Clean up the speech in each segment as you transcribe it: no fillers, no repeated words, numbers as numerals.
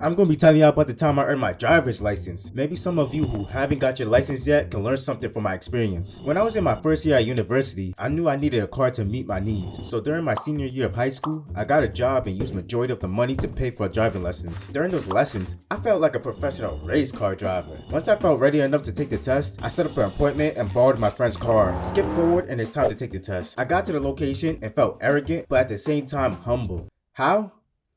I'm gonna be telling you about the time I earned my driver's license. Maybe some of you who haven't got your license yet can learn something from my experience. When I was in my first year at university, I knew I needed a car to meet my needs. So during my senior year of high school, I got a job and used majority of the money to pay for driving lessons. During those lessons, I felt like a professional race car driver. Once I felt ready enough to take the test, I set up an appointment and borrowed my friend's car. Skip forward and it's time to take the test. I got to the location and felt arrogant, but at the same time humble. How?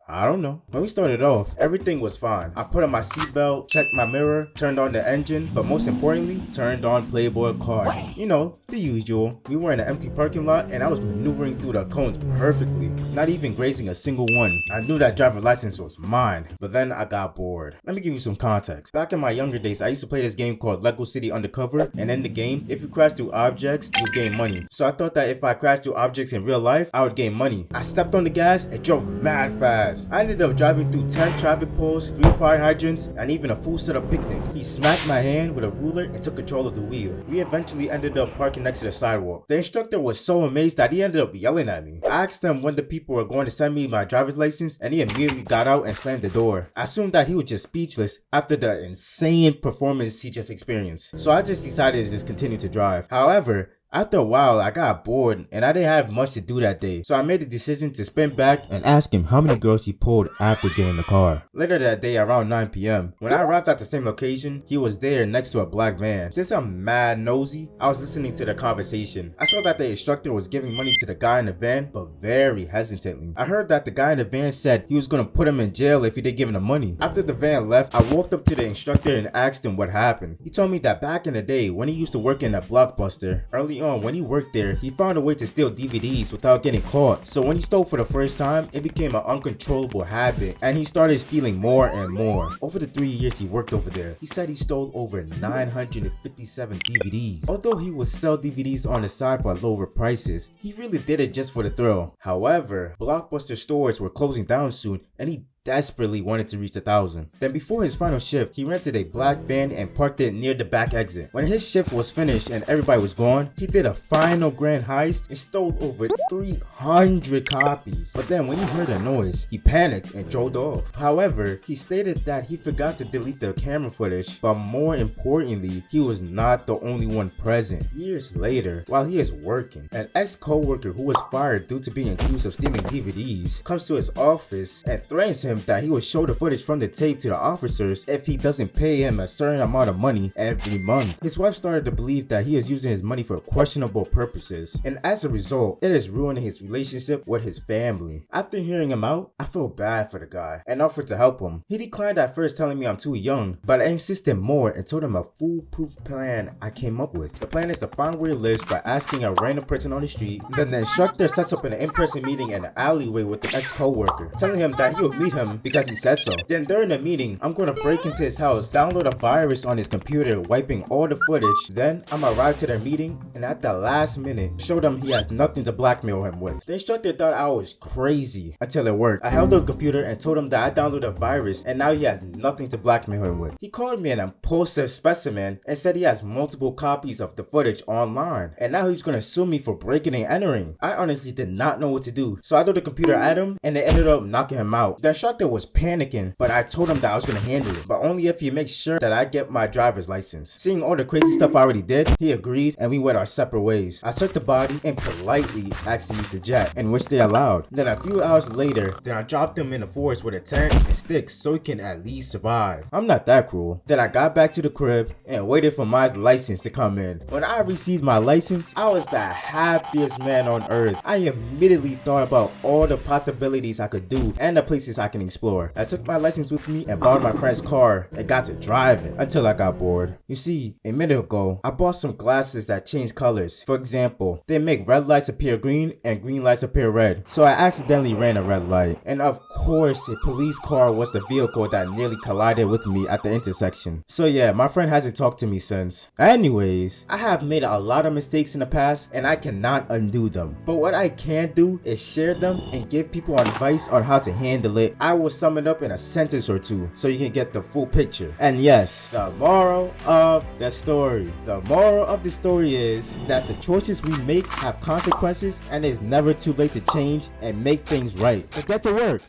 I don't know. When we started off, everything was fine. I put on my seatbelt, checked my mirror, turned on the engine, but most importantly, turned on Playboy Card. You know, the usual. We were in an empty parking lot and I was maneuvering through the cones perfectly, not even grazing a single one. I knew that driver license was mine, but then I got bored. Let me give you some context. Back in my younger days, I used to play this game called Lego City Undercover, and in the game, if you crash through objects, you gain money. So I thought that if I crashed through objects in real life, I would gain money. I stepped on the gas and drove mad fast. I ended up driving through 10 traffic poles, 3 fire hydrants, and even a full set of picnic. He smacked my hand with a ruler and took control of the wheel. We eventually ended up parking next to the sidewalk. The instructor was so amazed that he ended up yelling at me. I asked him when the people were going to send me my driver's license, and he immediately got out and slammed the door. I assumed that he was just speechless after the insane performance he just experienced. So I just decided to just continue to drive. However, after a while, I got bored and I didn't have much to do that day, so I made the decision to spin back and ask him how many girls he pulled after getting the car. Later that day around 9 p.m, when I arrived at the same location, he was there next to a black van. Since I'm mad nosy, I was listening to the conversation. I saw that the instructor was giving money to the guy in the van, but very hesitantly. I heard that the guy in the van said he was gonna put him in jail if he didn't give him the money. After the van left, I walked up to the instructor and asked him what happened. He told me that back in the day, when he used to work in a Blockbuster, early on when he worked there, he found a way to steal DVDs without getting caught. So when he stole for the first time, it became an uncontrollable habit and he started stealing more and more. Over the 3 years he worked over there, he said he stole over 957 DVDs. Although he would sell DVDs on the side for lower prices, he really did it just for the thrill. However, Blockbuster stores were closing down soon and he desperately wanted to reach 1,000. Then before his final shift, he rented a black van and parked it near the back exit. When his shift was finished and everybody was gone, he did a final grand heist and stole over 300 copies. But then when he heard a noise, he panicked and drove off. However, he stated that he forgot to delete the camera footage, but more importantly, he was not the only one present. Years later, while he is working, an ex-co-worker who was fired due to being accused of stealing DVDs comes to his office and threatens him that he will show the footage from the tape to the officers if he doesn't pay him a certain amount of money every month. His wife started to believe that he is using his money for questionable purposes, and as a result, it is ruining his relationship with his family. After hearing him out, I feel bad for the guy and offered to help him. He declined at first, telling me I'm too young, but I insisted more and told him a foolproof plan I came up with. The plan is to find where he lives by asking a random person on the street. Then the instructor sets up an in-person meeting in an alleyway with the ex-co-worker, telling him that he will meet him because he said so. Then during the meeting, I'm going to break into his house, download a virus on his computer, wiping all the footage. Then I'm arrived to their meeting and at the last minute, showed him he has nothing to blackmail him with. The instructor thought I was crazy until it worked. I held up the computer and told him that I downloaded a virus and now he has nothing to blackmail him with. He called me an impulsive specimen and said he has multiple copies of the footage online and now he's going to sue me for breaking and entering. I honestly did not know what to do, so I threw the computer at him and it ended up knocking him out. The instructor was panicking, but I told him that I was gonna handle it, but only if he makes sure that I get my driver's license. Seeing all the crazy stuff I already did, he agreed and we went our separate ways. I took the body and politely asked to use the jet, in which they allowed. Then a few hours later, I dropped him in the forest with a tent and sticks so he can at least survive. I'm not that cruel. Then I got back to the crib and waited for my license to come in. When I received my license, I was the happiest man on earth. I immediately thought about all the possibilities I could do and the places I can explore. I took my license with me and borrowed my friend's car and got to driving until I got bored. You see, a minute ago, I bought some glasses that change colors. For example, they make red lights appear green and green lights appear red. So I accidentally ran a red light. And of course, a police car was the vehicle that nearly collided with me at the intersection. So yeah, my friend hasn't talked to me since. Anyways, I have made a lot of mistakes in the past and I cannot undo them. But what I can do is share them and give people advice on how to handle it. I will sum it up in a sentence or two so you can get the full picture. And yes, the moral of the story. The moral of the story is that the choices we make have consequences and it's never too late to change and make things right. So get to work.